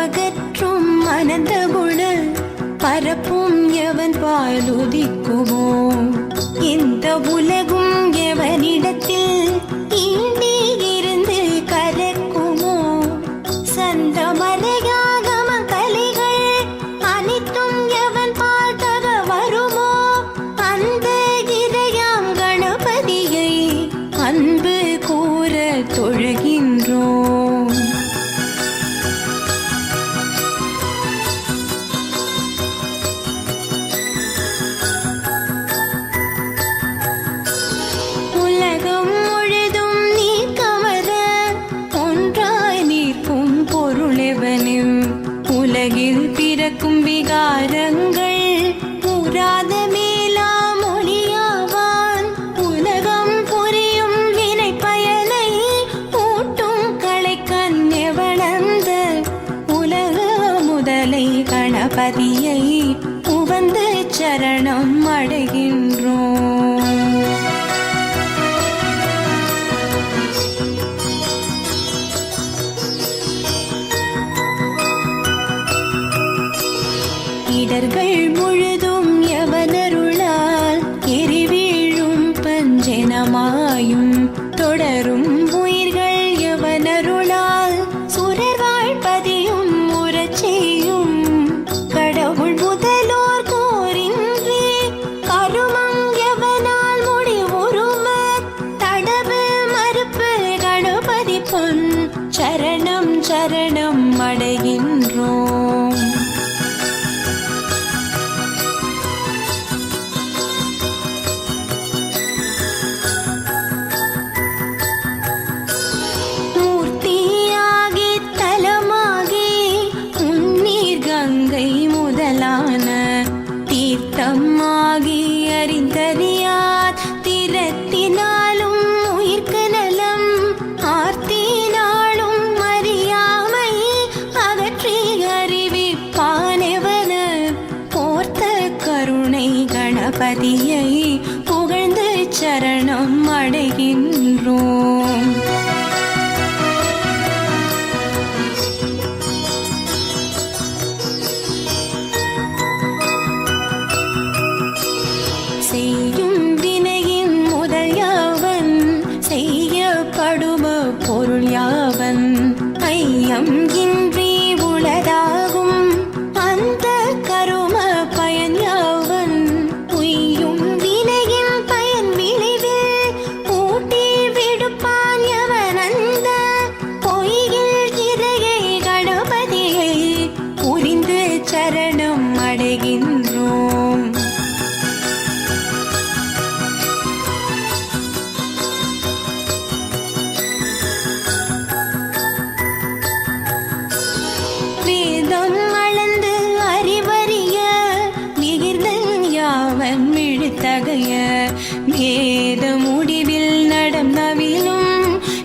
மலமகற்றும் அனந்த குண பரப்பும் எவன் பாலுதிக்குமோ இந்த உலகும் எவனிடத்தில் இன்றி இருந்து கலக்குமோ சந்த மறையாகம கலைகள் அனைத்தும் எவன் பார்த்தக வருமோ அந்த இறையாம் கணபதியை அன்பு கூற தொழுகின்றோம். உலகம் முழுதும் நீ கவர ஒன்றாய் நிற்கும் பொருளெவனும் உலகில் பிறக்கும் விகாரங்கள் கூறாத மேலாம் ஒளியாவான் உலகம் புரியும் வினை பயனை ஊட்டும் களைக்கண் எவனந்த உலக முதலை கணபதியை உவந்து சரணம் அடைகின்றோம். இடர்கள் முழுதும் எவனருளால் எரிவீழும் பஞ்சனமாயும் தொடரும் உயிர்கள் எவனருளால் சுரர் வாழ்பதியும் உறச்செய்யும் கடவுள் முதலோர் கோரின்றி கருமம் எவனால் முடிவுறும தடவு மறுப்பு கணபதி பொன் சரணம் சரணம் அடைகின்றோம். மூர்த்தியாகி தலமாகி உன்னீர் கங்கை முதலான தீர்த்தமாகி அறிந்தறியார் திறத்தினாலும் உயிர்க்கு நலம் ஆர்த்தினாலும் அறியாமை அகற்றி அறிவிப்பானெவன போர்த்த கருணை கணபதியை புகழ்ந்து சரணம் அடைகின்றோம். செய்யும் வினையின் முதல் யாவன் செய்யப்படும பொருள் யாவன் ஐயம் இன்றி உளதாகும் அந்த கரும பயன் யாவன் உய்யும் வினையின் பயன் விளைவில் ஊட்டி விடுப்பான் எவன் அந்த பொய்யில் இறையை கணபதியை புரிந்து சரணம் அடைகின்றோம். வேதம் அளந்து அறிவறிய மிகிர்தன் யாவன் மிழுத்தகைய வேத முடிவில் நடம் நவிலும்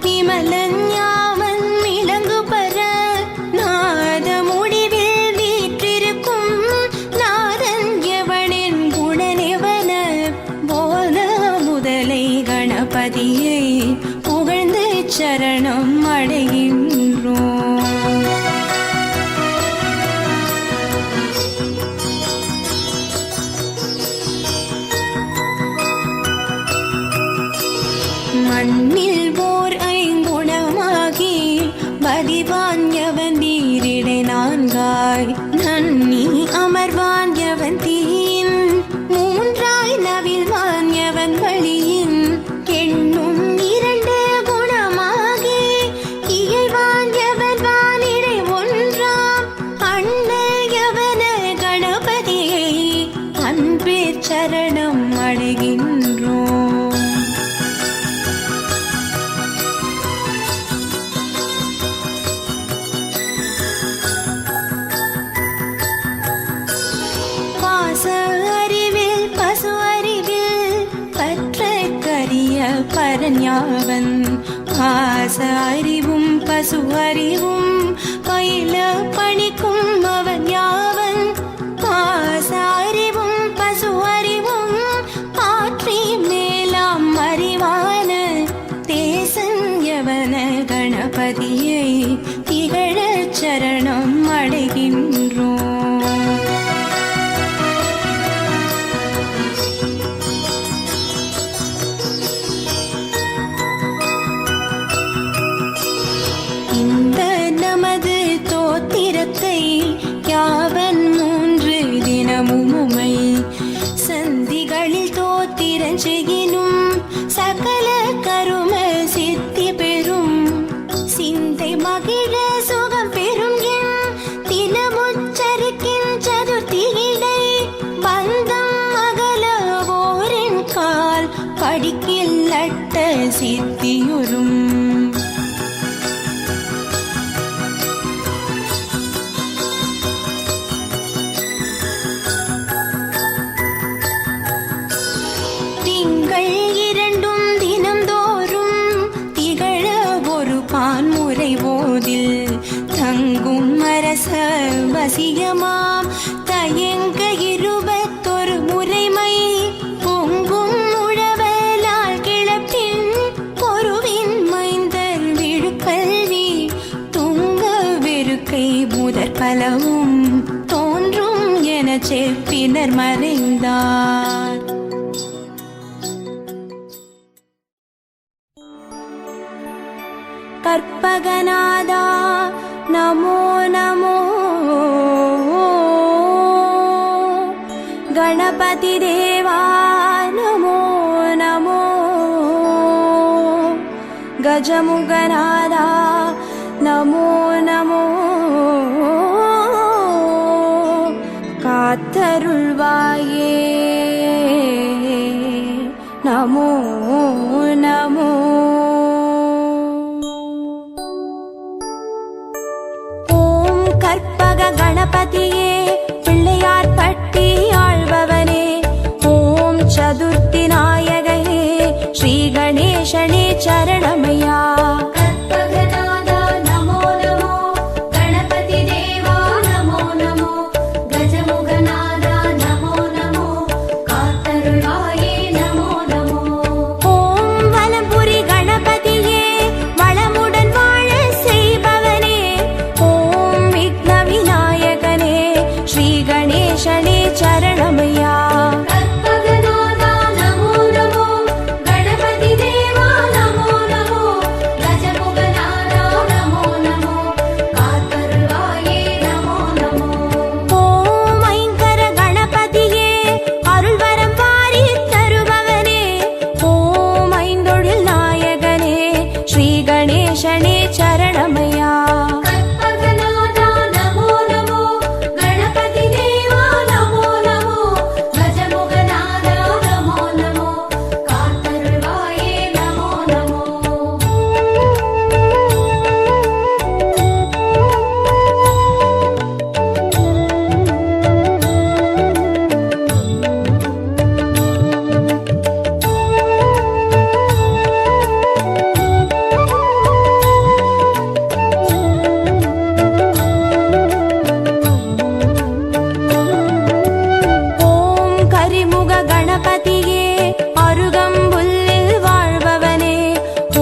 விமலன் யாவன் மிளங்கு பர நாத முடிவில் வீற்றிருக்கும் நாதன் எவனின் குணனெவன போத முதலை கணபதியை புகழ்ந்து சரணம் அடைகின்றோம். மண்ணில் ஓர் ஐங்குணமாகி பதிவான் எவன் நீரிடை நான்காய் நன்னி அமர்வான் எவன் தீயின் மூன்றாய் நவில்வான் எவன் வழியின் எண்ணும் இரண்டு குணமாகி இயல்வான் எவன் வானிடை ஒன்றாம் அண்ண எவன கணபதியை அன்பேர் சரணம் அடைகின்றோம். பாச அறிவில் பசு அறிவில் பற்றற்கரிய பரஞாவன் பாச அறிவும் பசு அறிவும் பயில பணிக்கும் அவன் யாவன் பாச அறிவும் பசு அறிவும் ஆற்றி மேலாம் அறிவான தேசன் யவன கணபதியை திகழ சரணம் அடை செய்யினும் சகல கரும சித்தி பெறும் சிந்தை மகிழ சுகம் பெறும் என் தினமுச்சரிக்கின் சதுர்த்தியிடை பந்தம் அகலவோரின் கால் படிக்கில் அட்ட சித்தியுறும் வசியமாம் தயங்க 21 முறைமை பொங்கும் உழவலால் கிளப்பின் பொருவின் மைந்தர் விழுக்கல்வி துங்க வெறுக்கை முதற் பலவும் தோன்றும் என செப்பினர் மறைந்தார். கற்பகநாதா நமோ நமோ गणपति देवा नमो नमो गजमुगनादा नमो नमो कात्तरुள்வாயே नमो नमो ओम கற்பக गणपतिये பிள்ளையார் பட்டி ஆழ்பவனே ஓம் சதுர்த்தி நாயகனே ஸ்ரீ கணேசனே சரணமையா. கற்பகநாதா நமோ நமோ கணபதி தேவா நமோ நமோ கஜமுகநாதா நமோ நமோ காத்தருள்வாயே நமோ நமோ. ஓம் வலம்புரி கணபதியே வளமுடன் வாழ செய்பவனே ஓம் விக்ன விநாயகனே ஸ்ரீ கணேசனே சரணமையா. கற்பகநாதா நமோ நமோ கணபதி தேவா நமோ நமோ கஜமுகநாதா நமோ நமோ காத்தருள்வாயே நமோ நமோ. ஓம் ஐங்கர கணபதியே அருள்வரம் வாரி தருபவனே ஓம் ஐந்தொழில் நாயகனே ஸ்ரீ கணேசனே சரணமையா. கற்பகநாதா நமோ நமோ கணபதி தேவா நமோ நமோ கஜமுகநாதா நமோ நமோ காத்தருள்வாயே நமோ நமோ. ஓம் கரிமுக கணபதியே அருகம்புல்லில் வாழ்பவனே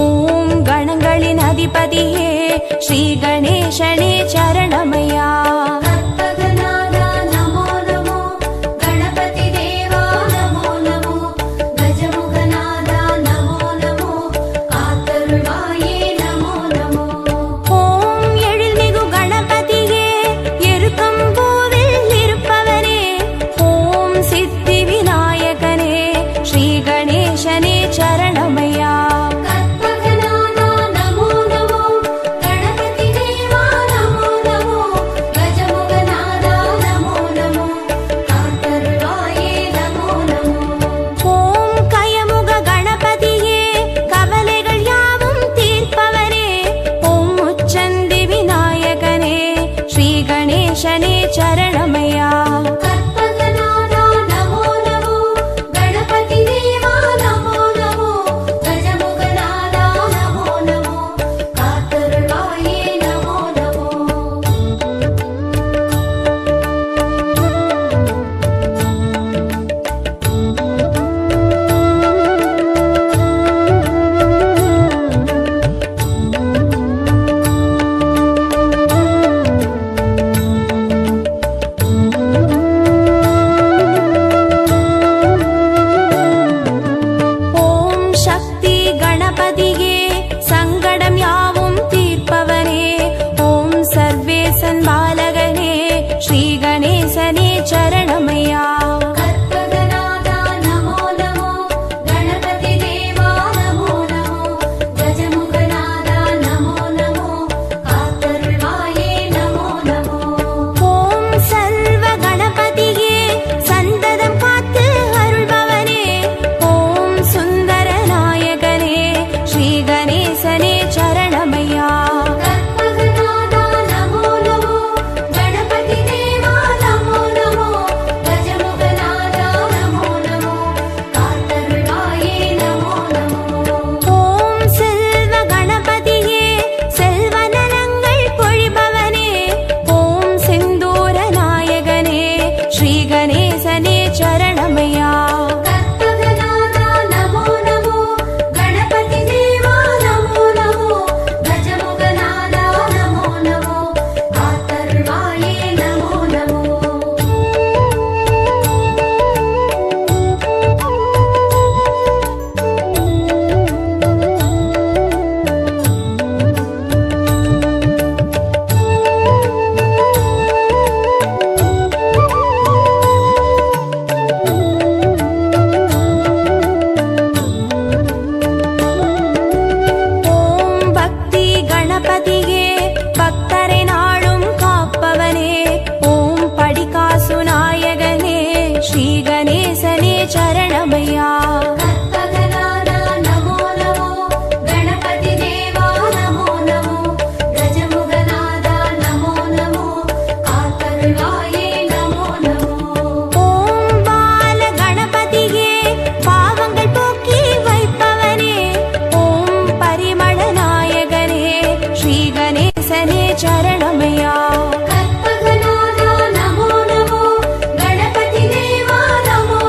ஓம் கணங்களின் அதிபதியே ஸ்ரீ கணேசனே சரணமையா. கற்பகநாதா நமோ நமோ கணபதி தேவா நமோ நமோ கஜமுகநாதா நமோ நமோ காத்தருள்வாயே நமோ நமோ. ஓம் எழில்மிகு கணபதியே எருக்கம்பூவில் இருப்பவனே ஓம் சித்தி விநாயகனே ஸ்ரீ கணேசனே சரணமையா. கற்பகநாதா நமோ நமோ கணபதி தேவா ஸ்ரீ கணேசனே சரணமையா. கற்பகநாதா நமோ நமோ கணபதி தேவா நமோ நமோ கஜமுகநாதா நமோ நமோ காத்தருள்வாயே நமோ நமோ. ஓம் பால கணபதியே பாவங்கள் போக்கி வைப்பவனே ஓம் பரிமள நாயகனே ஸ்ரீ கணேசனே சரணமையா. கற்பகநாதா நமோ நமோ கணபதி தேவா நமோ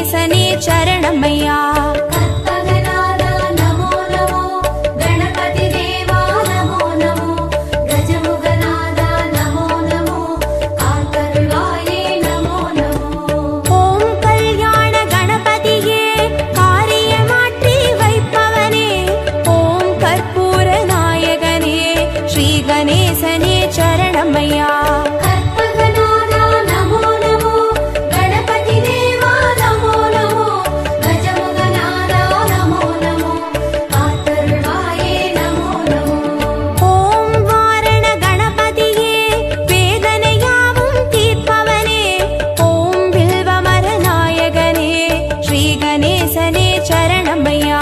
கணேசனே சரணமையா. கற்பகநாதா நமோ நமோ, கணபதி தேவா நமோ நமோ, கஜமுகநாதா நமோ நமோ, காத்தருள்வாயே நமோ நமோ. ஓம் கல்யாண கணபதியே காரியமாற்றி வைப்பவனே, ஓம் கற்பூர நாயகனே ஸ்ரீ கணேசனே சரணமையா. கற்பகநாதா நமோ நமோ, கணபதி தேவா நமோ நமோ, கஜமுகநாதா நமோ நமோ, காத்தருள்வாயே நமோ நமோ. ஓம் வாரண கணபதியே வேதனையாவும் தீர்ப்பவனே, ஓம் வில்வமர நாயகனே ஸ்ரீ கணேசனே சரணமையா.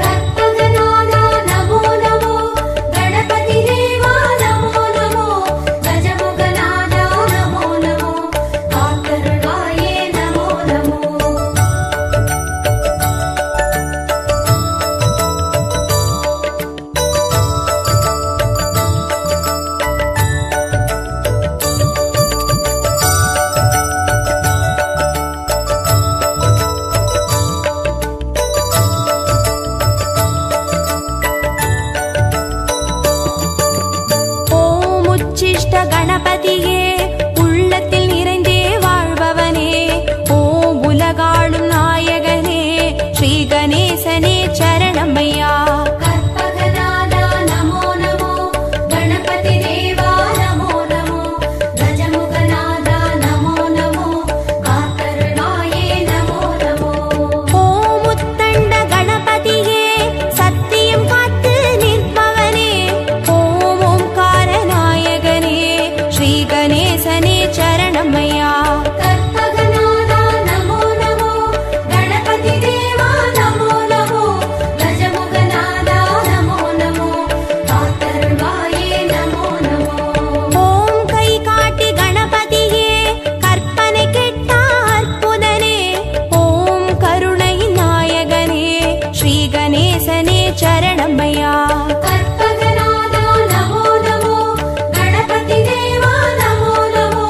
கற்பகநாதா நமோ நமோ, கணபதி தேவா நமோ நமோ, கஜமுகநாதா நமோ நமோ, காத்தருள்வாயே நமோ நமோ. ஓம் உச்சிஷ்ட கணபதியே உள்ளத்தில் நிறைந்தே வாழ்பவனே, ஓம் உலகாளும் நாயகனே ஸ்ரீ கணேசனே சரணமையா. கற்பகநாதா நமோ நமோ, கணபதி தேவா நமோ நமோ, கஜமுகநாதா நமோ நமோ, காத்தருள்வாயே நமோ நமோ. ஓம் உத்தண்ட கணபதியே சத்தியம் காத்து நிற்பவனே, ஓம் ஓம்கார நாயகனே ஸ்ரீ கணேசனே சரணமையா. கற்பகநாதா நமோ நமோ, கணபதி தேவா நமோ நமோ, கஜமுகநாதா நமோ நமோ, காத்தருள்வாயே நமோ நமோ. ஓம் கை காட்டி கணபதியே கற்பனை கெட்ட அற்புதனே, ஓம் கருணை நாயகனே ஸ்ரீ கணேசனே சரணமையா. கற்பகநாதா நமோ நமோ, கணபதி தேவா நமோ நமோ,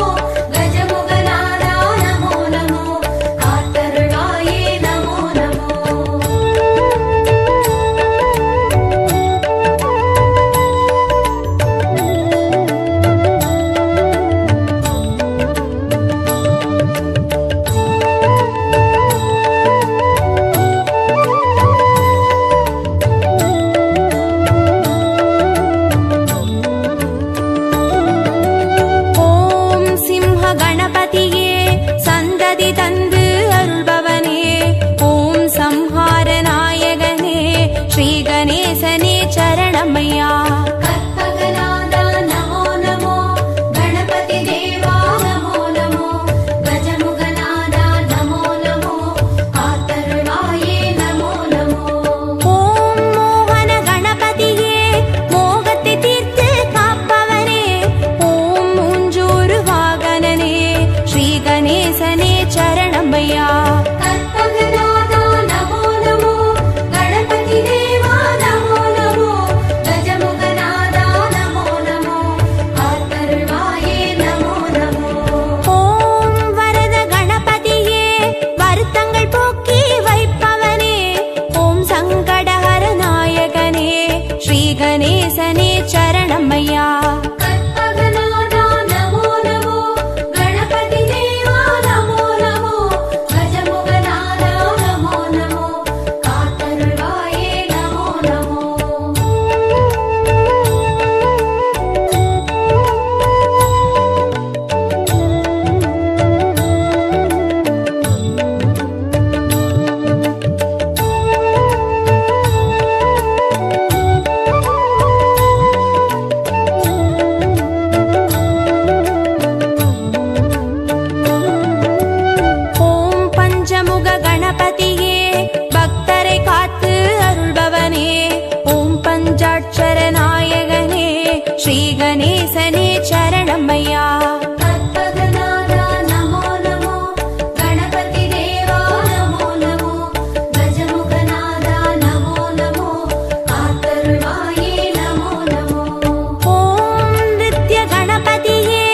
கஜமுகநாதா நமோ நமோ, காத்தருள்வாயே நமோ நமோ. ஓம் சிம்ஹ கணபதியே சந்ததி தந்து அருள்பவனே, ஓம் சம்ஹார நாயகனே ஸ்ரீ கணேசனே சரணமையா. கற்பகநாதா நமோ நமோ, கணபதி தேவா நமோ நமோ, கஜமுகநாதா நமோ நமோ, காத்தருள்வாயே நமோ நமோ. ஓம் மோகன கணபதியே மோகத்தை தீர்த்து காப்பவனே, ஓம் மூஞ்சூறு வாகனனே ஸ்ரீ கணேசனே சரணமையா. கற்பகநாதா நமோ நமோ, கணபதி தேவா நமோ நமோ, கஜமுகநாதா நமோ நமோ, காத்தருள்வாயே நமோ நமோ. ஓம் வரத கணபதியே வருத்தங்கள் போக்கி வைப்பவனே, ஓம் சங்கடஹர நாயகனே ஸ்ரீ கணேசனே சரணமையா. கற்பகநாதா நமோ நமோ, கணபதி தேவா நமோ நமோ, கஜமுகநாதா நமோ நமோ, காத்தருள்வாயே நமோ நமோ. ஓம் பஞ்சமுக கணபதியே பக்தரை காத்து அருள்பவனே, ஓம் பஞ்சாட்சர நாயகனே ஸ்ரீ கணேசனே சரணமையா. கற்பகநாதா நமோ நமோ, கணபதி தேவா நமோ நமோ, கஜமுகநாதா நமோ நமோ, காத்தருள்வாயே நமோ நமோ. ஓம் நித்ய கணபதியே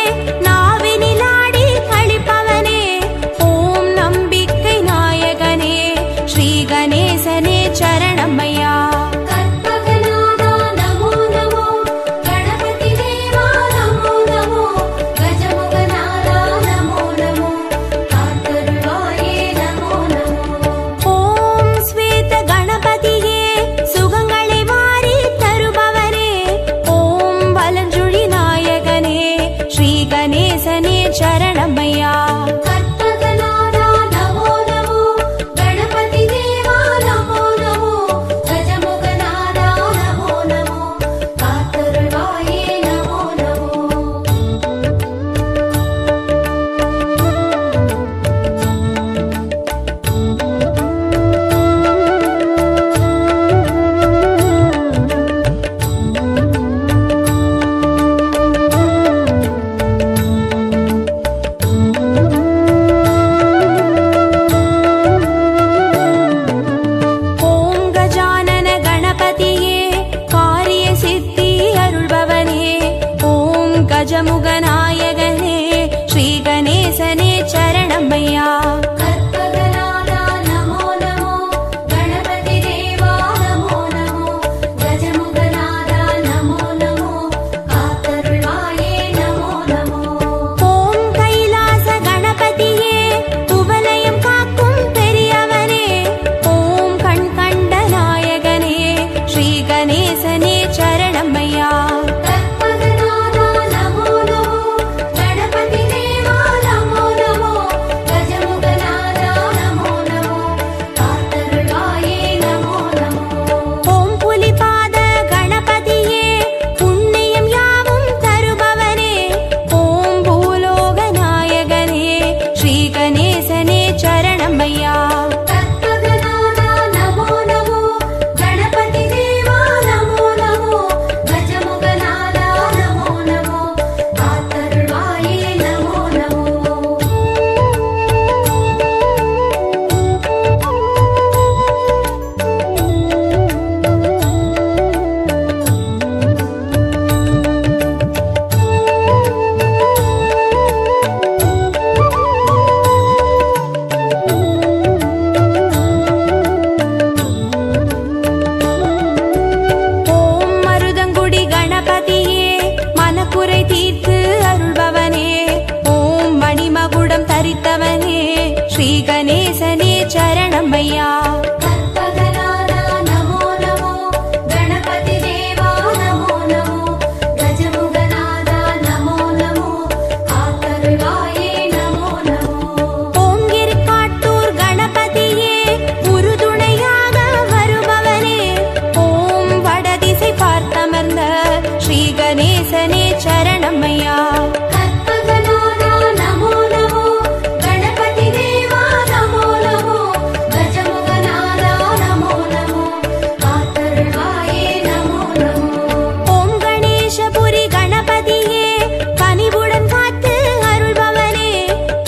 நாவினிலாடி கழிப்பவனே, ஓம் நம்பிக்கை நாயகனே சரணமையா. கற்பகநாதா நமோ நமோ கணபதி தேவா நமோ நமோ கஜமுகநாதா நமோ நமோ காத்தருள்வாயே நமோ நமோ. ஓங்கிருக்காட்டூர் கணபதியே உறுதுணையாக வருபவனே, ஓம் வடதிசை பார்த்தமர்ந்த ஸ்ரீ கணேசனே சரணமையா. கற்பகநாதா நமோ நமோ கணபதி தேவா நமோ நமோ கஜமுகநாதா நமோ நமோ காத்தருள்வாயே நமோ நமோ. ஓம் கணேசபுரி கணபதியே கனிவுடன் காத்து அருள்பவனே,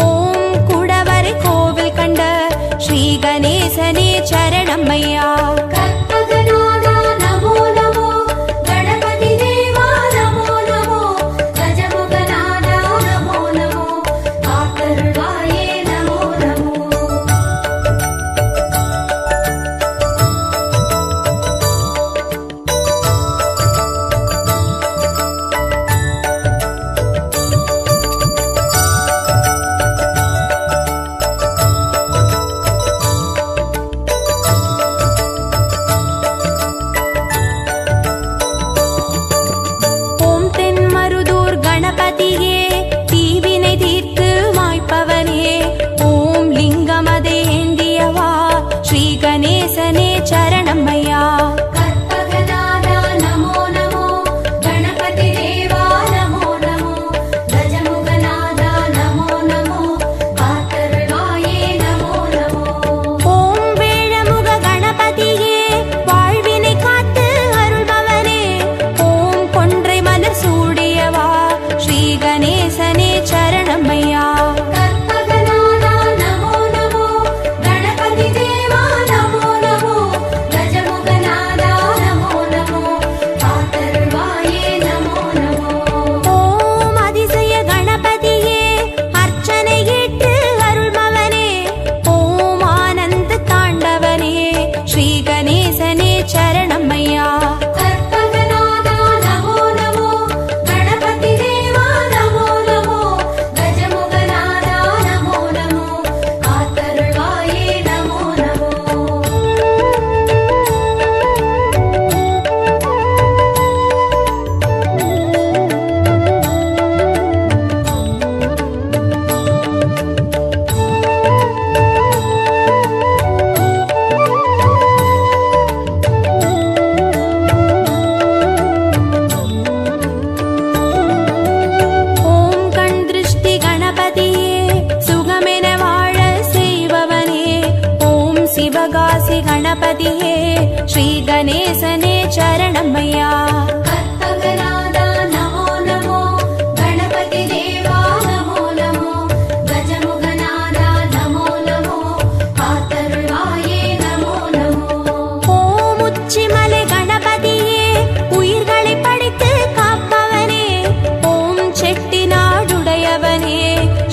ஓம் குடவரை கோவில் கண்ட ஸ்ரீ கணேசனே சரணமையா. கற்பகநாதா நமோ நமோ கணபதி தேவா நமோ நமோ கஜமுகநாதா நமோ நமோ காத்தருள்வாயே நமோ நமோ. ஓம் தென்மருதூர் கணபதியே தீவினை தீர்த்து மாய்ப்பவனே, ஓம் லிங்கமதை ஏந்தியவா ஸ்ரீ கணேசனே சரணமையா. கற்பகநாதா நமோ நமோ கணபதி தேவா நமோ நமோ கஜமுகநாதா நமோ நமோ காத்தருள்வாயே நமோ நமோ. ஓம் வேழமுக கணபதியே வாழ்வினை காத்து அருள்பவனே, ஓம் கொன்றை மலர் சூடியவா ஸ்ரீ கணேசனே சரணமையா. கற்பகநாதா நமோ நமோ கணபதி தேவா நமோ நமோ கஜமுகநாதா நமோ நமோ காத்தருள்வாயே நமோ நமோ. ஓம் அதிசய கணபதியே அர்ச்சனை ஏற்று அருள்பவனே, ஓம் ஆனந்த தாண்டவனே ஸ்ரீ கணேசனே சரணமையா. கற்பகநாதா நமோ நமோ கணபதி தேவா நமோ நமோ கஜமுகநாதா நமோ நமோ காத்தருள்வாயே நமோ நமோ. ஓம் கண் திருஷ்டி கணபதியே சுகமென வாழ செய்பவனே, ஓம் சிவகாசி கணபதியே ஸ்ரீ கணேசனே சரணமையா. கற்பகநாதா நமோ நமோ கணபதி தேவா நமோ நமோ கஜமுகநாதா நமோ நமோ காத்தருள்வாயே நமோ நமோ. ஓம் உச்சிமலை கணபதியே உயிர்களை படைத்து காப்பவனே, ஓம் செட்டிநாடுடையவனே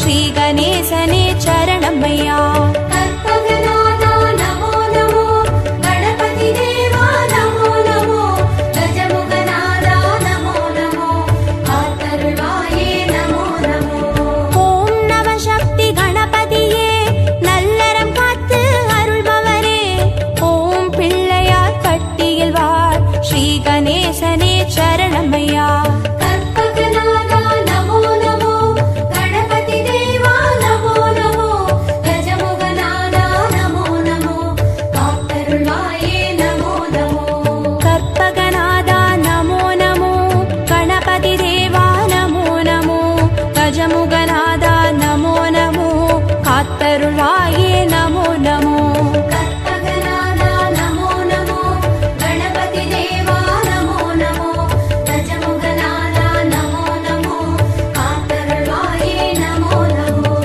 ஸ்ரீ கணேசனே சரணமையா. கற்பகநாதா நமோ நமோ கணபதி தேவா நமோ நமோ கஜமுகநாதா நமோ நமோ காத்தருள்வாயே நமோ நமோ. ஓம் நவசக்தி கணபதியே நல்லறம் காத்து அருள்பவரே, ஓம் பிள்ளையார் பட்டியில் வாழ் ஸ்ரீ கணேசனே சரணமையா. கற்பகநாதா நமோ நமோ கணபதி தேவா நமோ நமோ கஜமுகநாதா நமோ நமோ காத்தருள்வாயே நமோ நமோ. கற்பகநாதா நமோ நமோ கணபதி தேவா நமோ நமோ கஜமுகநாதா நமோ நமோ காத்தருள்வாயே நமோ நமோ. கற்பகநாதா நமோ நமோ கணபதி தேவா நமோ நமோ கஜமுகநாதா நமோ நமோ காத்தருள்வாயே நமோ நமோ.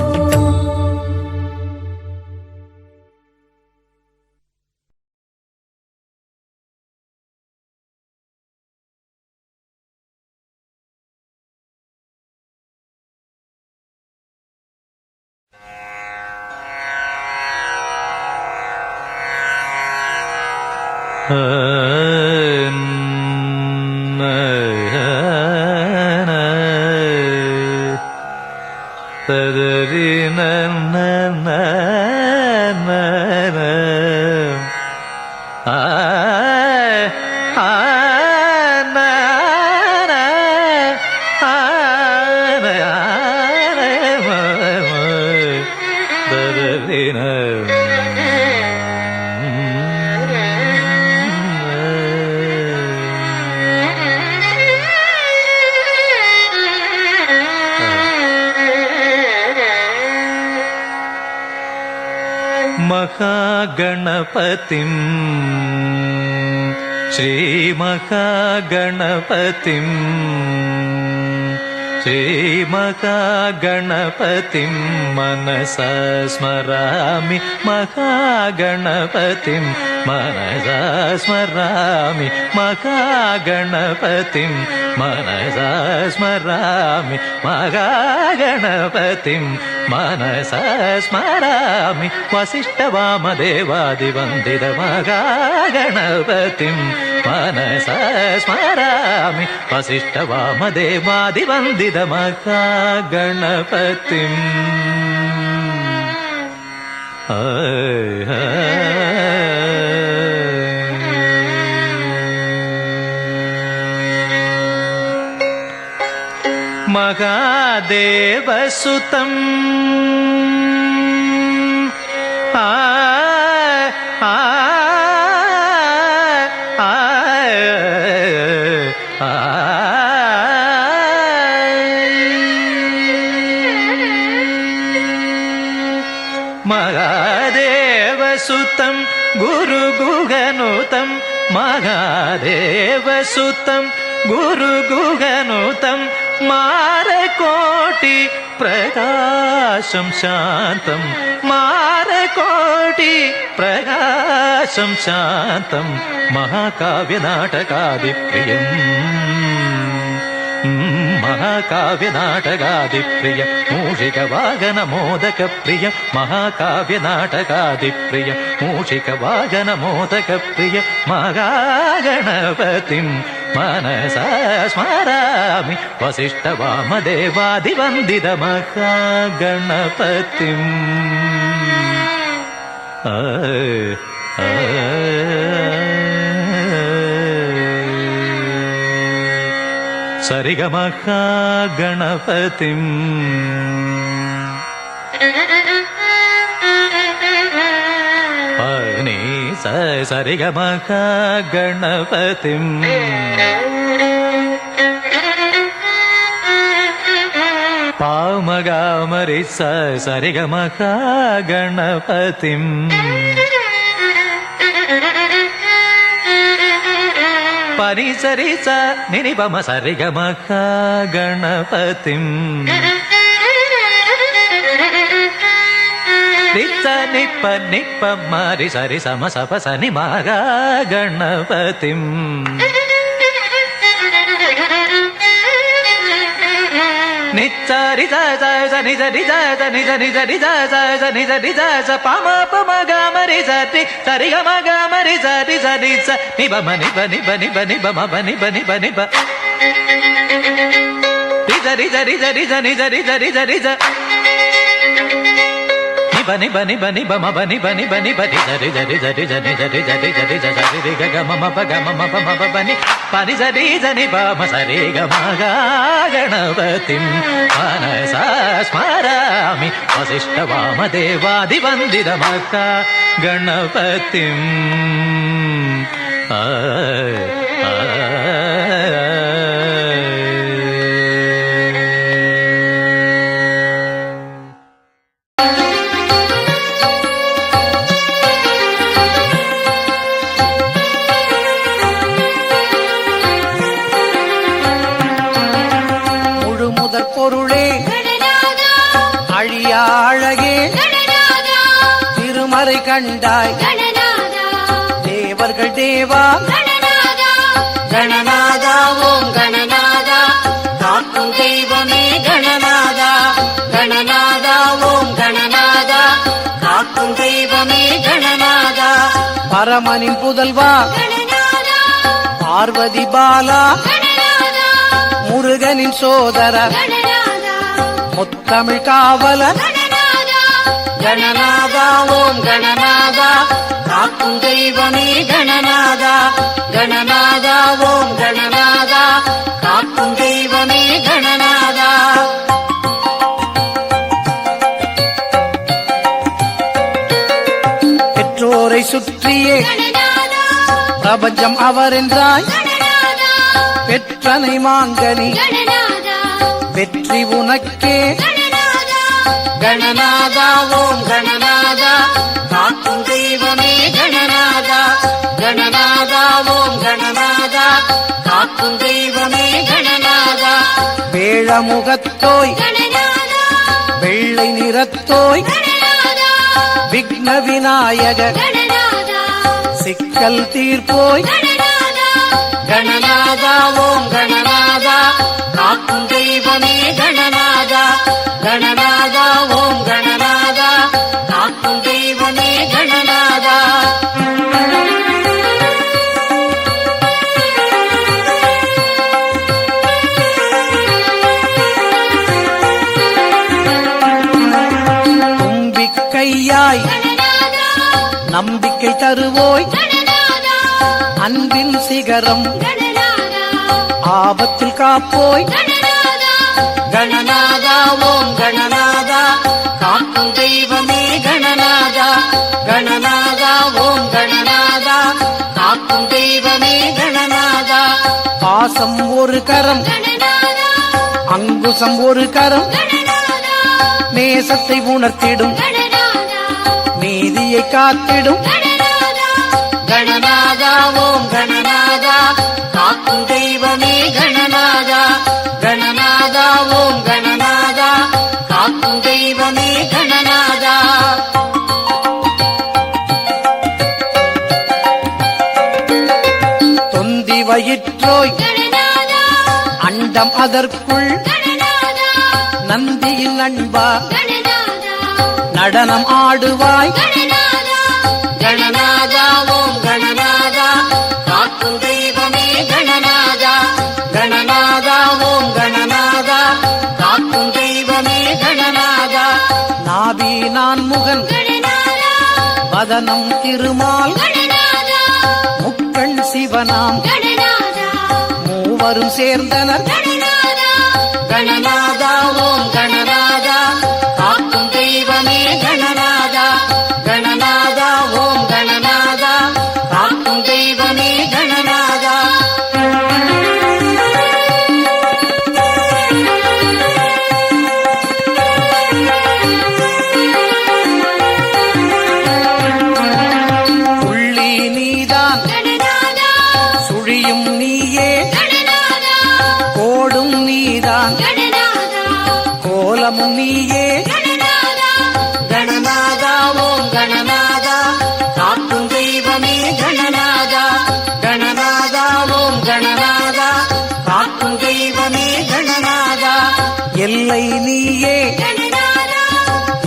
ததரி ந ஆ ஆ நா நா ஆ நா ம ம ததரின महागणपतिं श्रीमहागणपतिं श्रीमहागणपतिं मनसा स्मरामि महागणपतिं मनसा स्मरामि महागणपतिं मनसा स्मरामि महागणपतिं मनसा स्मरामि वसिष्ठवामदेवादिवन्दित महागणपतिं मनसा स्मरामि वसिष्ठवामदेवादिवन्दित महागणपतिं महादेवसुतम् आ आ आ आ महादेवसुतं गुरुगुहनुतं महादेवसुतं गुरुगुहनुतं मारकोटि प्रकाशं शान्तं मारकोटि प्रकाशं शान्तं महाकाव्यनाटकादिप्रियम् महाकाव्यनाटकादिप्रिय मूषिकवागनमोदकप्रिय महाकाव्यनाटकादिप्रिय मूषिकवागनमोदकप्रिय महागणपतिं मनसा स्मरामि वसिष्ठवामदेवादिवन्दित महागणपतिम् सरिगमहागणपतिम् पनी सरिगमहागणपतिम् पामगामरि सरिगमहागणपतिम् परि सरि स निनि पम सरिगमहागणपतिम् रित्स निप्प निप्प मरि सरि सम सप सनि महागणपतिम् नित्सरि स नि सरि स नि सरि सरि स नि सरि स पम पम गमरि सरि सरि गम गमरि सरि सरि स नि प नि प नि प नि प नि प म प नि प नि प नि प रि सरि सरि सरि स नि सरि सरि सरि स नि प नि प नि प नि प म प नि प नि प नि प नि सरि सरि सरि स नि सरि सरि सरि स सरि रि ग म म प ग म म प म प नि प नि सरि स नि प म सरि ग म ग गणपतिं मनसा स्मरामि वसिष्ठवामदेवादिवन्दित महागणपतिम् பொருளே அழியா அழகே திருமறை கண்டாய் தேவர்கள் தேவா கணநாதா ஓம் கணநாதா காக்கும் தெய்வமே கணநாதா கணநாதா ஓம் கணநாதா காக்கும் தெய்வமே கணநாதா பரமனின் புதல்வா பார்வதி பாலா முருகனின் சோதர முத்தமிழ் காவலர் கணநாதா ஓம் கணநாதா காக்கும் தெய்வமே கணநாதா கணநாதா ஓம் கணநாதா காக்கும் தெய்வமே கணநாதா. பெற்றோரை சுற்றியே கணநாதா பிரபஞ்சம் அவர் என்றாய், கணநாதா பெற்றனை மாங்கனி கணநாதா வெற்றி உனக்கே கணநாதா கணநாதா ஓம் கணநாதா காக்கும் தெய்வமே கணநாதா கணநாதா ஓம் கணநாதா காக்கும் தெய்வமே கணநாதா. வேழமுகத்தோய் கணநாதா வெள்ளை நிறத்தோய் கணநாதா விக்ன விநாயக கணநாதா சிக்கல் தீர்ப்போய் கணநாதா கணநாதா ஓம் கணநாதா காக்கும் தெய்வமே கணநாதா கணநாதா ஓம் கணநாதா காக்கும் தெய்வமே கணநாதா. தும்பிக்கையாய் கணநாதா நம்பிக்கை தருவோய் கணநாதா அன்பின் சிகரம் கணநாதா ஆபத்தில் காப்போய் கணநாதா கணநாதா ஓம் கணநாதா காக்கும் தெய்வமே கணநாதா கணநாதா ஓம் கணநாதா காக்கும் தெய்வமே கணநாதா. பாசம் ஒரு கரம் கணநாதா அங்குசம் ஒரு கரம் கணநாதா நேசத்தை உணர்த்திடும் கணநாதா நீதியை காத்திடும் கணநாதா கணநாதா ஓம் கணநாதா காக்கும் தெய்வமே கணநாதா கணநாதா ஓம் கணநாதா காக்கும் தெய்வமே கணநாதா. தொந்தி வயிற்றோய் கணநாதா அண்டம் அதற்குள் கணநாதா நந்தியின் அன்பா கணநாதா நடனம் ஆடுவாய் கணநாதா கணநாதா ஓம் கணநாதா காக்கும் தெய்வமே கணநாதா கணநாதா ஓம் கணநாதா காக்கும் தெய்வமே கணநாதா. நாபி நான் முகன் கணநாதா வதனம் திருமால் கணநாதா முக்கண் சிவனாம் கணநாதா மூவரும் சேர்ந்தனர் கணநாதா கணநாதா ஓம் கணநாதா காக்கும் தெய்வமே கணநாதா கணநாதா ஓம் கணநாதா காக்கும் தெய்வமே கணநாதா. புள்ளி நீதான் கணநாதா சுழியும் நீயே கணநாதா கோடும் நீதான் கணநாதா கோலமும் நீயே கணநாதா கணநாதா ஓம் கணநாதா காக்கும் தெய்வமே கணநாதா கணநாதா ஓம் கணநாதா காக்கும் தெய்வமே கணநாதா. எல்லை நீயே கணநாதா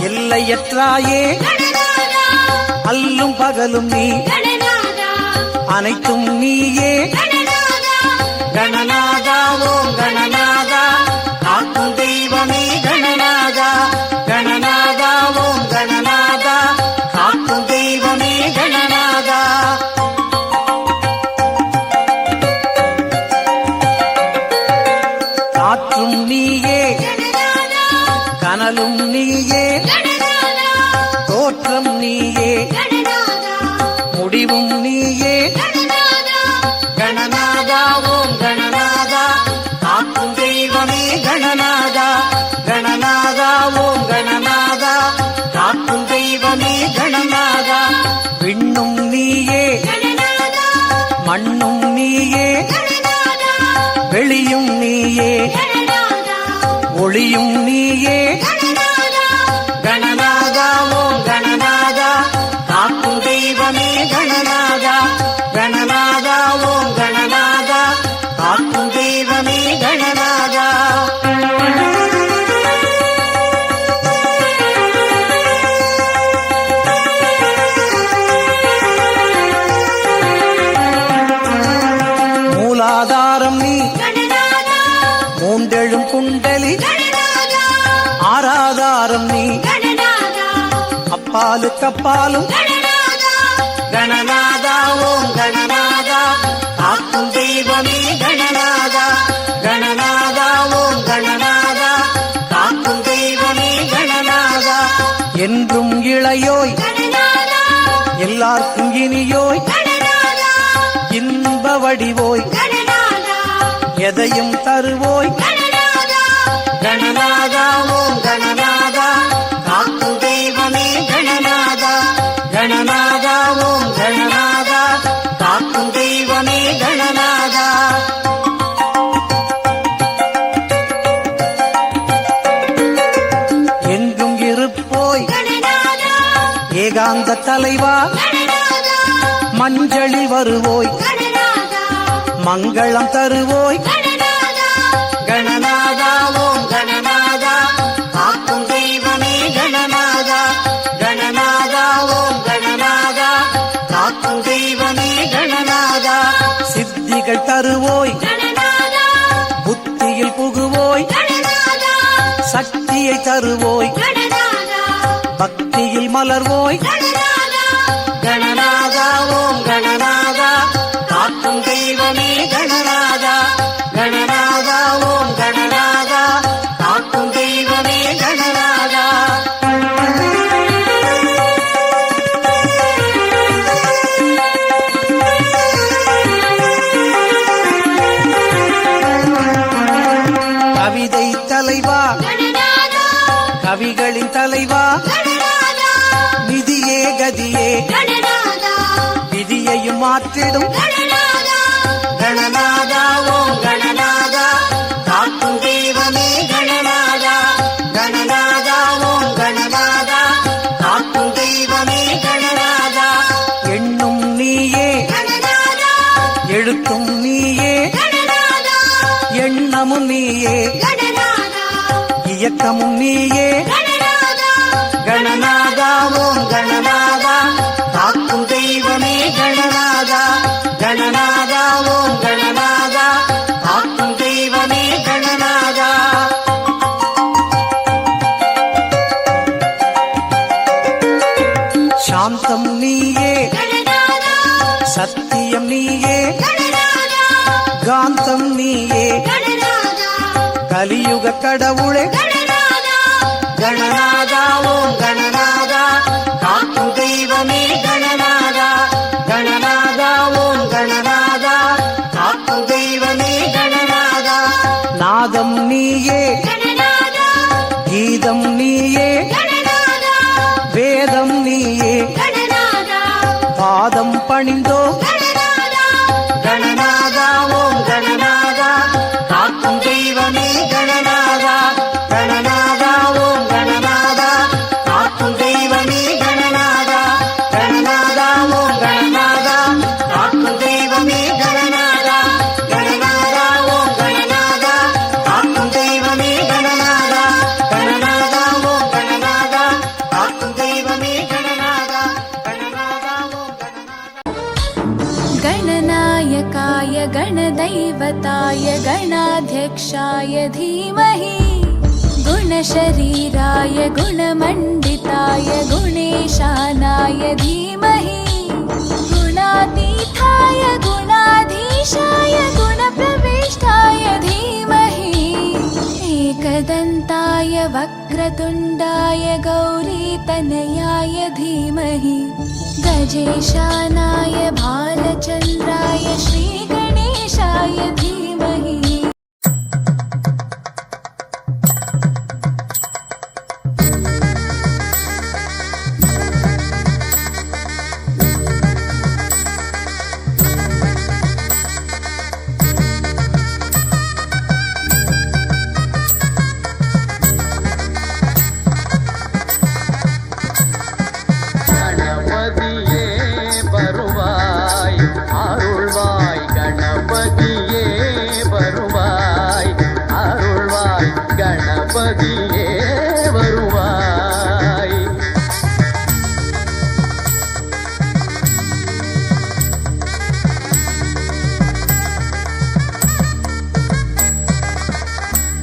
எல்லையற்றாயே கணநாதா அல்லும் பகலும் நீ கணநாதா அனைத்தும் நீயே கணநாதா கணநாதா ஓம் கணநாதா காக்கும் தெய்வமே கணநாதா கணநாதா ஓம் கணநாதா காக்கும் தெய்வமே கணநாதா. காற்றும் நீயே கணநாதா கனலும் நீயே கணநாதா தோற்றம் நீயே கணநாதா முடிவும் நீயே கணநாதா கணநாதா ஓம் கணநாதா காக்கும் தெய்வமே கணநாதா கணநாதா ஓம் கணநாதா காக்கும் தெய்வமே கணநாதா. விண்ணும் நீயே கணநாதா மண்ணும் நீயே கணநாதா வெளியும் நீயே கணநாதா ஒளியும் நீயே கணநாதா கணநாதா ஓம் கணநாதா காக்கும் தெய்வமே கணநாதா கணநாதா ஓம் கணநாதா காக்கும் தெய்வமே கணநாதா. மூலாதாரம் நீ கணநாதா மூண்டெழும் குண்டலி கணநாதா ஆராதாரம் நீ கணநாதா அப்பாலுக்கப்பாலும் கணநாதா கணநாதா ஓம் கணநாதா காக்கும் தெய்வமே கணநாதா கணநாதா ஓம் கணநாதா காக்கும் தெய்வமே கணநாதா என்றும் இளையோய் கணநாதா எல்லாருக்கும் இனியோய் கணநாதா இன்ப வடிவோய் கணநாதா எதையும் தருவோய் கணநாதா கணநாதா ஓம் கணநாதா காக்கும் தெய்வமே கணநாதா கணநாதா ஓம் கணநாதா காக்கும் தெய்வமே கணநாதா எங்கும் இருப்போய் கணநாதா ஏகாந்த தலைவா கணநாதா மஞ்சளில் வருவோய் கணநாதா மங்களம் தருவோய் கணநாதா கணநாதா ஓம் கணநாதா காக்கும் தெய்வமே கணநாதா கணநாதா ஓம் கணநாதா காக்கும் தெய்வமே கணநாதா சித்திகள் தருவோய் கணநாதா புத்தியில் புகுவோய் கணநாதா சக்தியை தருவோய் கணநாதா பக்தியில் மலர்வோய் கணநாதா கணநாதா ஓம் கணநாதா காக்கும் தெய்வமே கணநாதா கணநாதா ஓம் கணநாதா காக்கும் தெய்வமே கணநாதா கவிதை தலைவா கணநாதா கவிகளின் தலைவா கணநாதா விதியே கதியே கணநாதா விதியையும் மாற்றிடும் கணநாதா கணநாதா ஓம் கணநாதா காக்கும் தெய்வமே கணநாதா கணநாதா ஓம் கணநாதா காக்கும் தெய்வமே கணநாதா எண்ணும் நீயே கணநாதா எழுத்தும் நீயே கணநாதா எண்ணமும் நீயே கணநாதா இயக்கமும் நீயே கணநாதா கணநாதா ஓம் கணநாதா காக்கும் தெய்வமே கணநாதா கணநாதா ஓம் கணநாதா காக்கும் தெய்வமே கணநாதா சாந்தம் நீயே கணநாதா சத்தியம் நீயே கணநாதா காந்தம் நீயே கணநாதா கலியுக கடவுளே கணநாதா கணநாதா ஓம் கணநாதா காக்கும் தெய்வமே கணநாதா கணநாதா ஓம் கணநாதா காக்கும் தெய்வமே கணநாதா நாதம் நீயே கணநாதா கீதம் நீயே கணநாதா வேதம் நீயே கணநாதா பாதம் பணிந்தோ கணநாதா கணநாதா ஓம் கணநாதா காக்கும் தெய்வமே கணநாதா கணநாதா ஓம் கணநாதா காக்கும் தெய்வமே கணநாதா கணநாதா ஓம் கணநாதா காக்கும் தெய்வமே கணநாதா கணநாதா ஓம் கணநாதா காக்கும் தெய்வமே கணநாதா கணநாதா ஓம் கணநாதா காக்கும் தெய்வமே கணநாதா கணநாதா ஓம் கணநாதா गणनायकाय गणदैवताय गणाध्यक्षाय धीमहि गुणशरीराय गुणमण्डिताय गुणेशानाय धीमहि गुणातीताय गुणाधीशाय गुणप्रविष्टाय धीमहि एकदन्ताय वक्रतुण्डाय गौरीतनयाय धीमहि गजेशानाय भालचन्द्राय श्रीगणेशाय धीमहि கணபதியே வருவாய் அருள்வாய் கணபதியே வருவாய் அருள்வாய் கணபதியே வருவாய்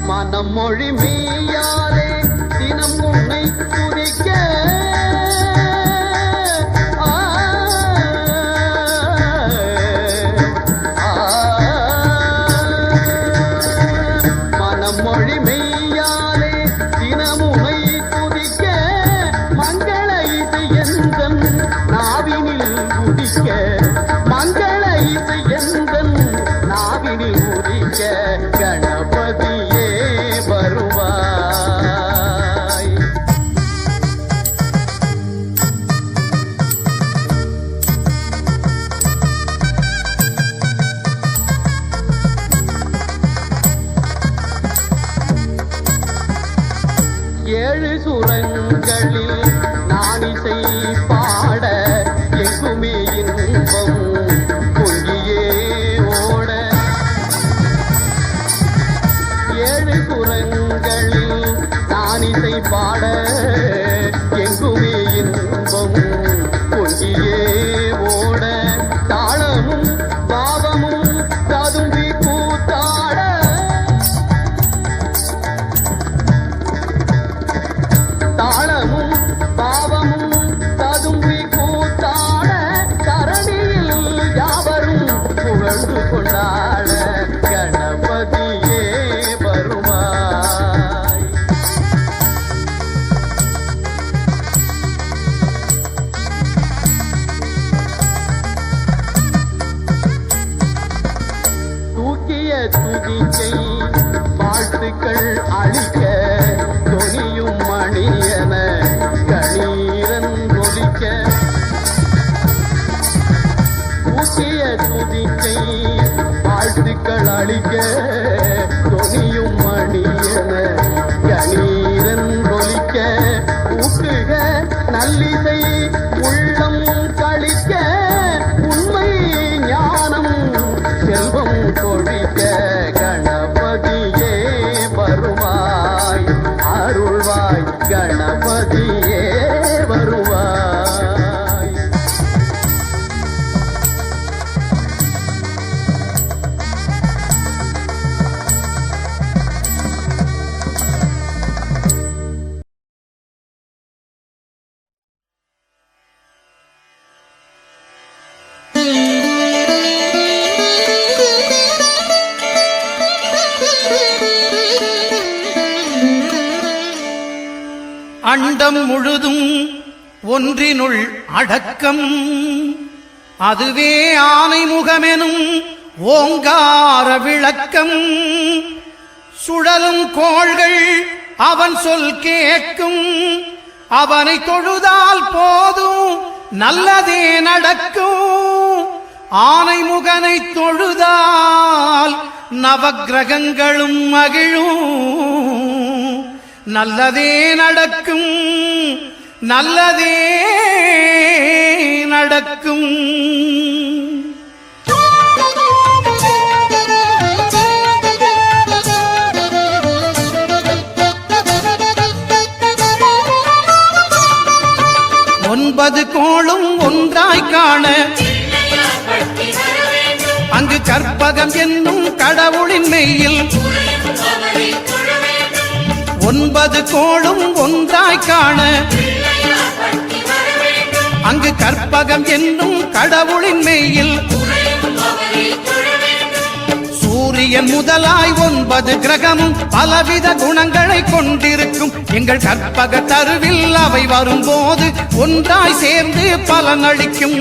மனம் மொழி மெய்யாலே தினம் உன்னை துதிக்க ஒலிக்க மங்கள இசை எந்தன் நாவினில் உதிக்க கணபதியே வருவாய். ஏழு சுரங்களில் நானிசை பாட எங்குமே இன்பம் பொங்கியே ஓட. ஏழு சுரங்களில் நானிசை பாட எங்குமே இன்பம் பொங்கியே ஓட. தாளமும் பாவமும் ததும்பி கூத்தாட. தாளமும் பாவமும் ததும்பி கூத்தாட தரணியில் யாவரும் புகழ்ந்து கொண்டாட கணபதியே வருவாய். தூக்கிய துதிக்கை வாழ்த்துக்கள் அளிக்க தொனியும் மணியன கணீரன் ஒலிக்க. தூக்கிய துதிக்கை வாழ்த்துக்கள் அளிக்க தொனியும் மணியன கணீரன் ஒலிக்க. ஊக்குக நல்லிசை உள்ளம் கழிக்க உண்மை ஞானம் செல்வம் கொழிக்க கணபதியே வருவாய் அருள்வாய் கணபதியே வருவாய். அண்டம் முழுதும் ஒன்றினுள் அடக்கம் அதுவே ஆனைமுகமெனும் ஓங்கார விளக்கம். சுழலும் கோள்கள் அவன் சொல் கேட்கும் அவனை தொழுதால் போதும் நல்லதே நடக்கும். ஆனைமுகனை தொழுதால் நவக்கிரகங்களும் மகிழும். நல்லதே நடக்கும் நல்லதே நடக்கும். ஒன்பது கோளும் ஒன்றாய் காண அங்கு கற்பகம் என்னும் கடவுளின் மெய்யில் ஒன்பது கோளும் ஒன்றாய் காண அங்கு கற்பகம் என்னும் கடவுளின் மெய்யில் சூரியன் முதலாய் 9 கிரகமும் பலவித குணங்களை கொண்டிருக்கும். எங்கள் கற்பக தருவில் அவை வரும்போது ஒன்றாய் சேர்ந்து பலனளிக்கும்.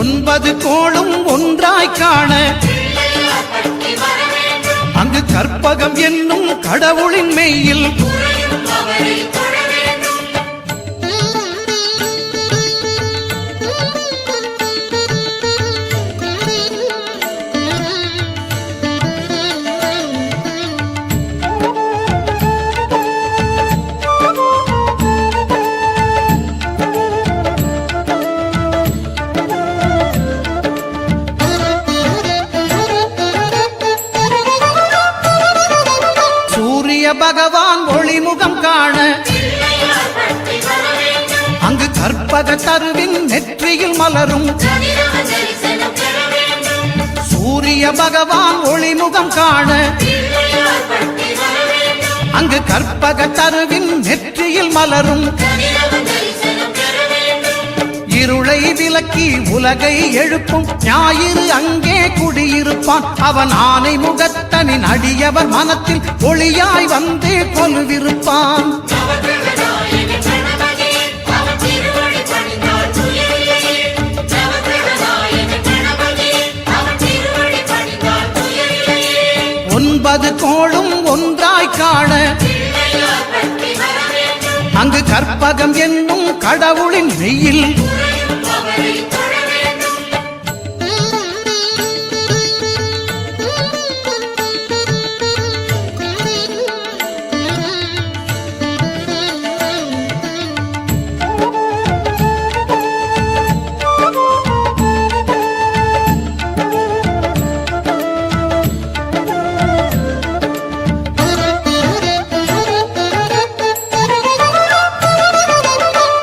ஒன்பது கோளும் ஒன்றாய் காண அங்கு கற்பகம் என்னும் கடவுளின் மெய்யில் பகவான் ஒளிமுகம் காண அங்கு கற்பக தருவின் நெற்றியில் மலரும். சூரிய பகவான் ஒளிமுகம் காண அங்கு கற்பக தருவின் நெற்றியில் மலரும். இருளை இருளை விலக்கி உலகை எழுப்பும் ஞாயிறு அங்கே குடியிருப்பான். அவன் ஆனை முகத்தனின் அடியவர் மனத்தில் ஒளியாய் வந்து கொலுவிருப்பான். ஒன்பது கோளும் ஒன்றாய் காண அங்கு கற்பகம் என்னும் கடவுளின் மெய்யில்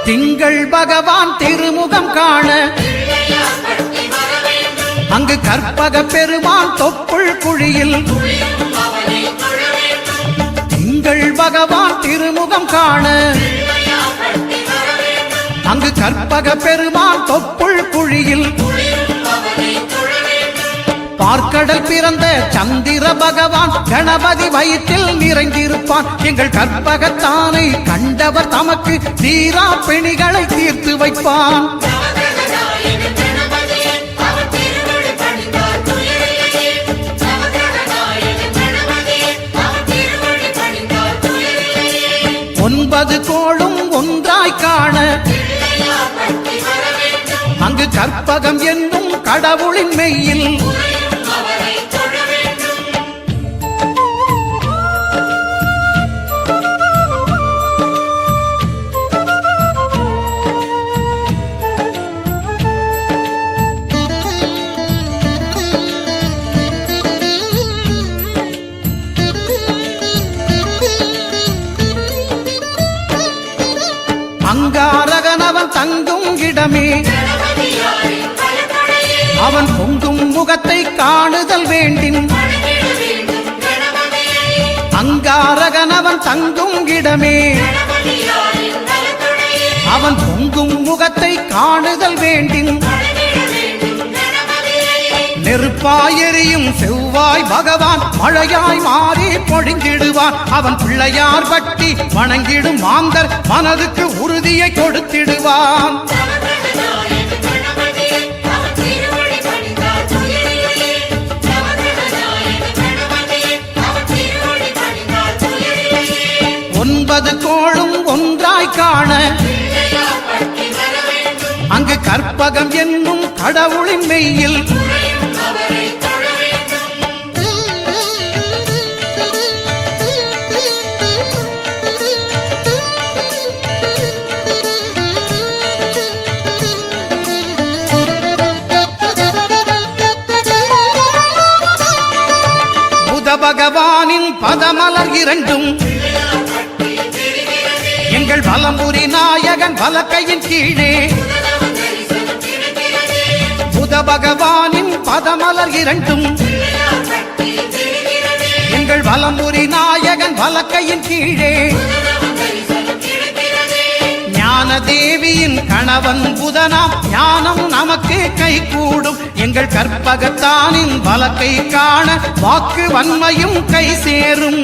திங்கள் பகவான் திருமுகம் காண அங்கு கற்பக பெருமான் தொப்புள் குழியில் திங்கள் பகவான் திருமுகம் காண அங்கு கற்பக பெருமான் தொப்புள் குழியில் பார்க்கடல் பிறந்த சந்திர பகவான் கணபதி வயிற்றில் நிறைந்திருப்பான். எங்கள் கற்பகத்தானை கண்டவர் தமக்கு தீரா பிணிகளை தீர்த்து வைப்பான். ஒன்பது கோளும் ஒன்றாய் காண அங்கு கற்பகம் என்னும் கடவுளின் மெய்யில் அங்காரகனவன் தங்கும் இடமே அவன் பொங்கும் முகத்தை காணுதல் வேண்டின். அங்காரகனவன் தங்கும் இடமே அவன் பொங்கும் முகத்தை காணுதல் வேண்டின். நெருப்பாய் எரியும் செவ்வாய் பகவான் மழையாய் மாறி பொழிந்திடுவான். அவன் பிள்ளையார் பட்டி வணங்கிடும் மாந்தர் மனதுக்கு உறுதியை கொடுத்திடுவான். ஒன்பது கோளும் ஒன்றாய் காண அங்கு கற்பகம் என்னும் கடவுளின் மெய்யில் புத பகவானின் பதமலர் இரண்டும் எங்கள் வலம்புரி நாயகன் வலக்கையின் கீழே. புத பகவானின் பதமலர் இரண்டும் எங்கள் வலம்புரி நாயகன் வலக்கையின் கீழே. ஞான தேவியின் கணவன் புதனாம் ஞானம் நமக்கு கை கூடும். எங்கள் கற்பகத்தானின் வலக்கை காண வாக்கு வன்மையும் கை சேரும்.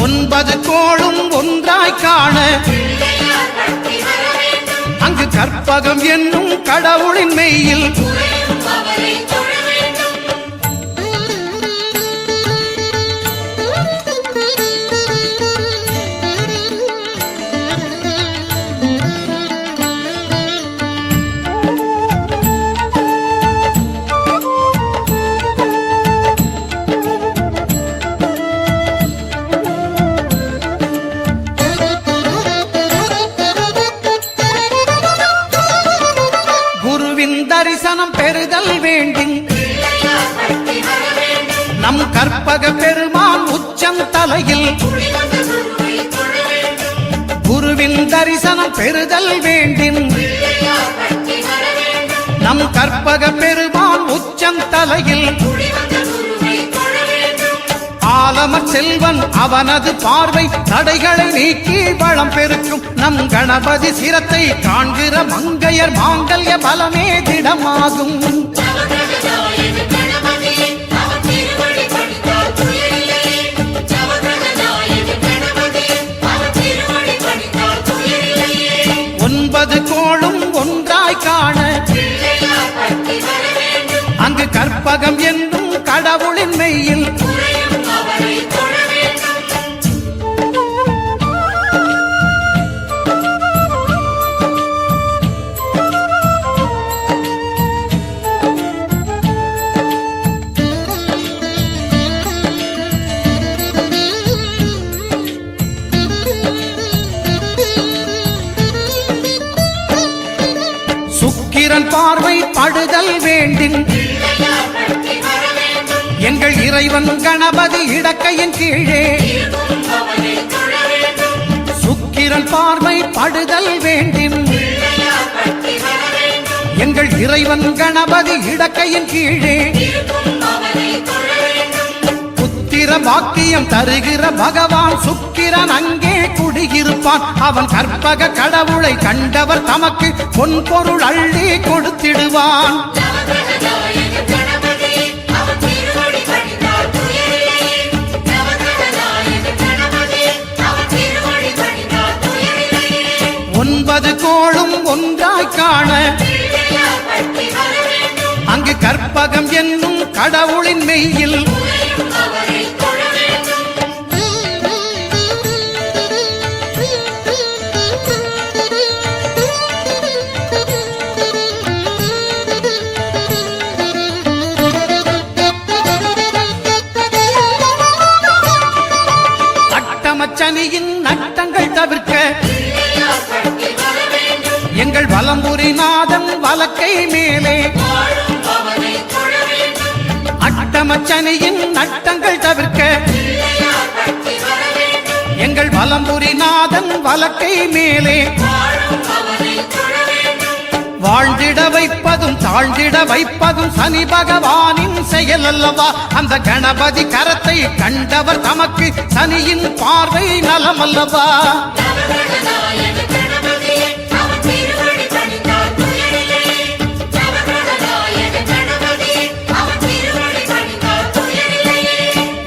ஒன்பது கோளும் ஒன்றாய் காண அங்கு கற்பகம் என்னும் கடவுளின் மெய்யில் தரிசனம் பெறுதல் வேண்டின். நம் கற்பக பெருமான் உச்சம் தலையில் குருவின் தரிசனம் பெறுதல் வேண்டின். நம் கற்பக பெருமான் உச்சம் தலையில் ஆலமர் செல்வன் அவனது பார்வை தடைகளை நீக்கி வளம் பெருக்கும் நம் கணபதி சிரத்தை காண்கிற மங்கையர் மாங்கல்ய பலமே திடமாகும். ஒன்பது கோளும் ஒன்றாய் காண அங்கு கற்பகம் என்னும் கடவுளின் மெய்யில் சுக்கிரன் பார்வை படுதல் வேண்டின் எங்கள் இறைவன் கணபதி இடக்கையின் கீழே சுக்கிரன் பார்வை படுதல் வேண்டின் எங்கள் இறைவன் கணபதி இடக்கையின் கீழே புத்திர பாக்கியம் தருகிற பகவான் சுக்கிரன் அங்கே குடியிருப்பான். அவன் கற்பக கடவுளை கண்டவர் தமக்கு பொன் பொருள் அள்ளி கொடுத்திடுவான். ஒன்பது கோளும் ஒன்றாய் காண அங்கு கற்பகம் என்னும் கடவுளின் மெய்யில் அட்டமச்சனியின் நட்டங்கள் தவிர்க்க எங்கள் வலம்புரிநாதன் வலக்கை மேலே அட்டமச்சனியின் நட்டங்கள் தவிர்க்க எங்கள் வலம்புரிநாதன் வலக்கை மேலே வாழ்ந்திட வைப்பதும் தாழ்ந்திட வைப்பதும் சனி பகவானின் செயல் அல்லவா. அந்த கணபதி கரத்தை கண்டவர் தமக்கு சனியின் பார்வை நலம் அல்லவா.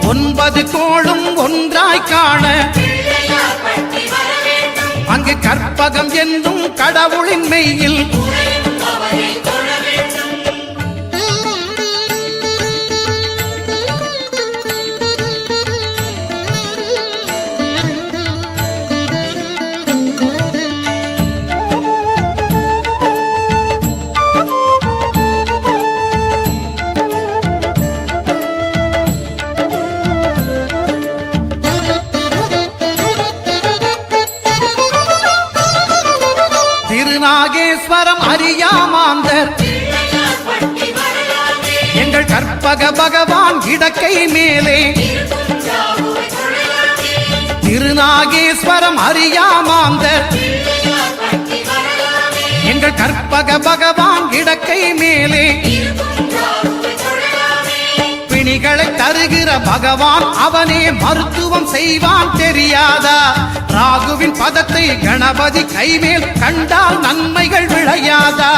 ஒன்பது கோளும் ஒன்றாய் காண அங்கு கற்பகம் என்னும் கடவுளின் மெய்யில் திருநாகேஸ்வரம் அறியாமாந்தர் எங்கள் கற்பக பகவான் இடக்கை மேலே திருநாகேஸ்வரம் அறியாமாந்தர் எங்கள் கற்பக பகவான் இடக்கை மேலே பிணிகளை தருகிற பகவான் அவனே மருத்துவம் செய்வான் தெரியாதா. ராகுவின் பதத்தை கணபதி கைமேல் கண்டால் நன்மைகள் விளையாதா.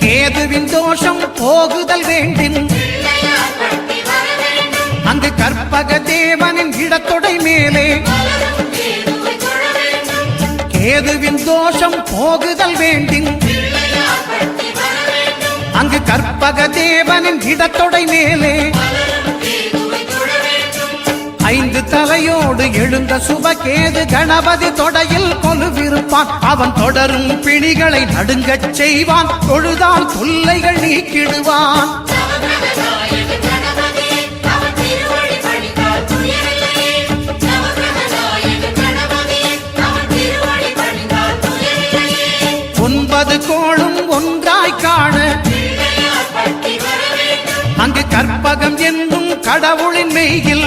கேதுவின் தோஷம் போகுதல் வேண்டின் அங்கு கற்பக தேவனின் இடத்தொடை மேலே கேதுவின் தோஷம் போகுதல் வேண்டின் அங்கு கற்பக தேவனின் இடத்தொடை மேலே ஐந்து தலையோடு எழுந்த சுபகேது கணபதி தொடையில் கொலுவிருப்பான். அவன் தொடரும் பிணிகளை நடுங்கச் செய்வான். தொழுதால் தொல்லைகள் நீக்கிடுவான். ஒன்பது கோளும் ஒன்றாய் காண அங்கு கற்பகம் என்னும் கடவுளின் மெய்யில்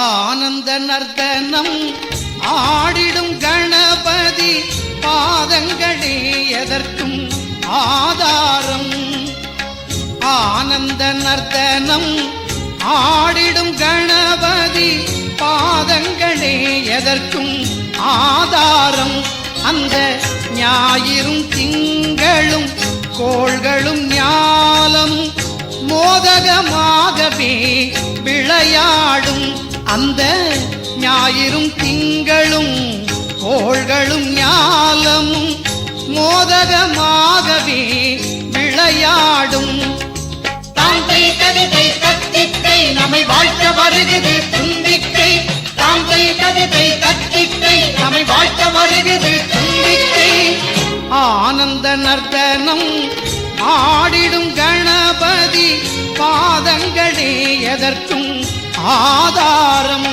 ஆனந்த நர்த்தனம் ஆடிடும் கணபதி பாதங்களே எதற்கும் ஆதாரம். ஆனந்த நர்த்தனம் ஆடிடும் கணபதி பாதங்களே எதற்கும் ஆதாரம். அந்த ஞாயிறும் திங்களும் கோள்களும் ஞாலம் மோதகமாகவே விளையாடும். அந்த ஞாயிறும் திங்களும் கோள்களும் ஞாலமும் மோதகமாகவே விளையாடும். தாந்தை கவிதை கத்தித்தை நம்மை வாழ்த்த வருகிறது தும்பிக்கை. தாந்தை கவிதை கத்தித்தை நம்மை வாழ்த்த வருகிறது தும்பிக்கை. ஆனந்த நர்த்தனம் ஆடிடும் கணபதி பாதங்களே எதற்கும் ஆதாரம்.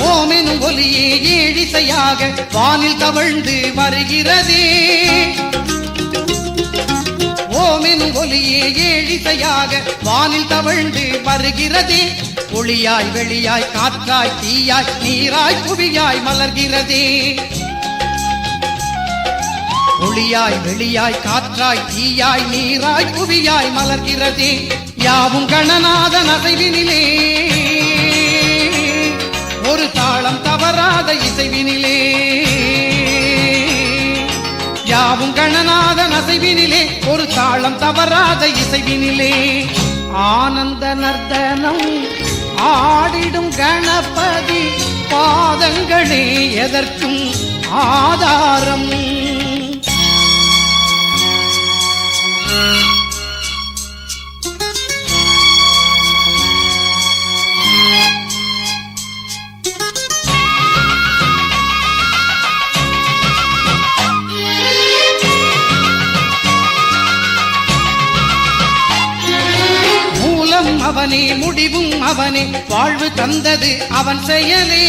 ஓமெனும் ஒலியே ஏழிசையாக வானில் தவழ்ந்து வருகிறதே. ஓமெனும் ஒலியே ஏழிசையாக வானில் தவழ்ந்து வருகிறதே. ஒளியாய் வெளியாய் காற்றாய் தீயாய் நீராய் புவியாய் மலர்கிறதே. ஒளியாய் வெளியாய் காற்றாய் தீயாய் நீராய் புவியாய் மலர்கிறதே. யாவும் கணநாதன் அசைவினிலே ஒரு தாளம் தவறாத இசைவினிலே. யாவும் கணநாதன் அசைவினிலே ஒரு தாளம் தவறாத இசைவினிலே. ஆனந்த நர்த்தனம் ஆடிடும் கணபதி பாதங்களே எதற்கும் ஆதாரம். அவனே முடிவும் அவனே வாழ்வு தந்தது அவன் செயலே.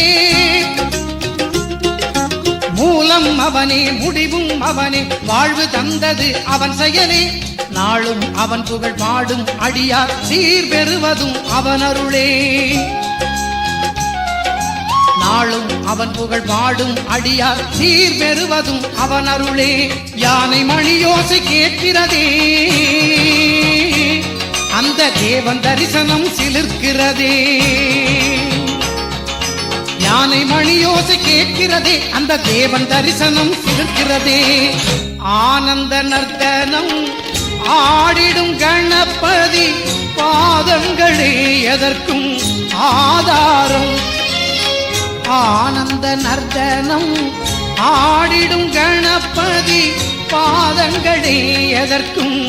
மூலம் அவனே முடிவும் அவனே வாழ்வு தந்தது அவன் செயலே. நாளும் அவன் புகழ் பாடும் அடியார் சீர் பெறுவதும் அவன் அருளே. நாளும் அவன் புகழ் பாடும் அடியார் சீர் பெறுவதும் அவன் அருளே. யானை மணியோசை கேட்கிறதே அந்த தேவன் தரிசனம் சிலிர்க்கிறதே. யானை மணியோசை கேட்கிறதே அந்த தேவன் தரிசனம் சிலிர்க்கிறதே. ஆனந்த நர்த்தனம் ஆடிடும் கணபதி பாதங்களே எதற்கும் ஆதாரம். ஆனந்த நர்த்தனம் ஆடிடும் கணபதி பாதங்களே எதற்கும்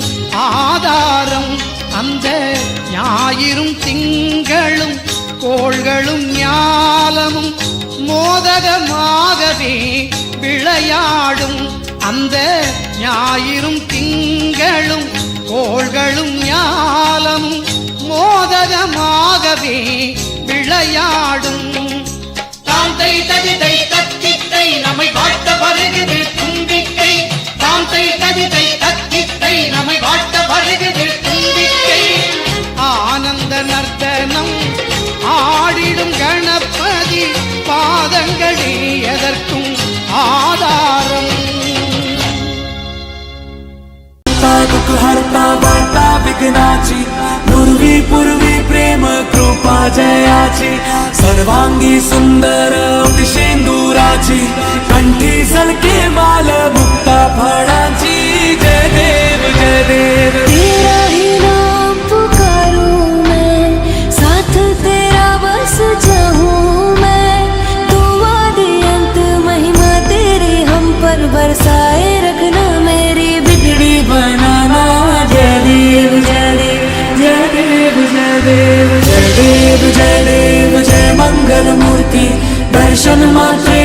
ஆதாரம். அந்த ஞாயிறும் திங்களும் கோள்களும் ஞாலமும் மோதகமாகவே விளையாடும். அந்த ஞாயிறும் திங்களும் கோள்களும் ஞாலமும் மோதகமாகவே விளையாடும். தாந்தை கவிதை கத்தித்தை நம்மை வாழ்த்த வருகிறது தும்பிக்கை. தாந்தை கவிதை கத்தித்தை நம்மை வாழ்த்த வருகிறது தும்பிக்கை. ஆனந்த நர்த்தனம் ஆடிடும் கணபதி பாதங்களே எதற்கும் ஆதாரம். दुख हरता वार्ता विघ्नाची पूर्वी पूर्वी प्रेम कृपा जयाची सर्वांगी सुंदर शेंदुराची कंठी सलके माल मुक्ता फळाची. जय देव जय देव. तेरा ही नाम पुकारूं मैं, साथ तेरा बस जाऊं मैं. दुआ दे अंत महिमा तेरी हम पर बरसाए रखना मेरी बिगड़ी बनाना. जय देव जय देव जय देव जय देव जय देव जय देव जय मंगल मूर्ति दर्शन मात्रे